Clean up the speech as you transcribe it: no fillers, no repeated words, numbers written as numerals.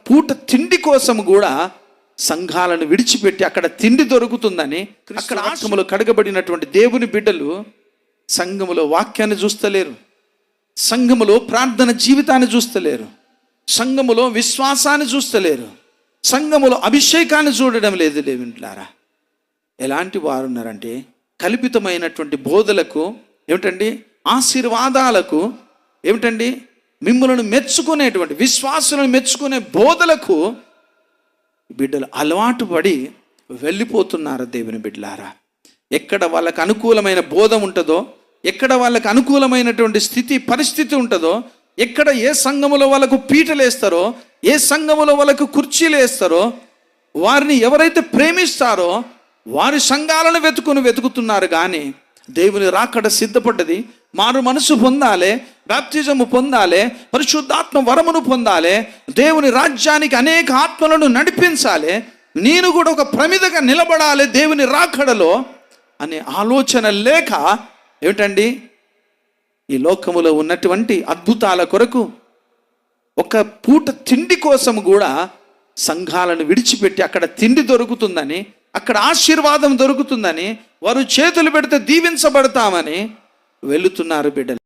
పూట తిండి కోసం కూడా సంఘాలను విడిచిపెట్టి అక్కడ తిండి దొరుకుతుందని, అక్కడ ఆత్మలో కడగబడినటువంటి దేవుని బిడ్డలు సంఘములో వాక్యాన్ని చూస్తలేరు, సంఘములో ప్రార్థన జీవితాన్ని చూస్తలేరు, సంఘములో విశ్వాసాన్ని చూస్తలేరు, సంఘములో అభిషేకాన్ని చూడడం లేదు. లేవింట్లారా, ఎలాంటి వారు ఉన్నారంటే కల్పితమైనటువంటి బోధలకు ఏమిటండి, ఆశీర్వాదాలకు ఏమిటండి, మిమ్మల్ని మెచ్చుకునేటువంటి విశ్వాసులను మెచ్చుకునే బోధలకు బిడ్డలు అలవాటు పడి వెళ్ళిపోతున్నారు. దేవుని బిడ్డలారా, ఎక్కడ వాళ్ళకు అనుకూలమైన బోధ ఉంటుందో, ఎక్కడ వాళ్ళకు అనుకూలమైనటువంటి పరిస్థితి ఉంటుందో, ఎక్కడ ఏ సంఘములో వాళ్ళకు పీటలు వేస్తారో, ఏ సంఘములో వాళ్ళకు కుర్చీలు వేస్తారో, వారిని ఎవరైతే ప్రేమిస్తారో వారి సంఘాలను వెతుకుతున్నారు. కానీ దేవుని రాకడ సిద్ధపడ్డది. మారు మనసు పొందాలి, బాప్తిజము పొందాలి, పరిశుద్ధాత్మ వరమును పొందాలి, దేవుని రాజ్యానికి అనేక ఆత్మలను నడిపించాలి, నేను కూడా ఒక ప్రమిదగా నిలబడాలి దేవుని రాకడలో అనే ఆలోచన లేక ఏమిటండి, ఈ లోకములో ఉన్నటువంటి అద్భుతాల కొరకు ఒక పూట తిండి కోసం కూడా సంఘాలను విడిచిపెట్టి అక్కడ తిండి దొరుకుతుందని, అక్కడ ఆశీర్వాదం దొరుకుతుందని, వారు చేతులు పెడితే దీవించబడతామని వెళుతున్నారు బిడ్డలు.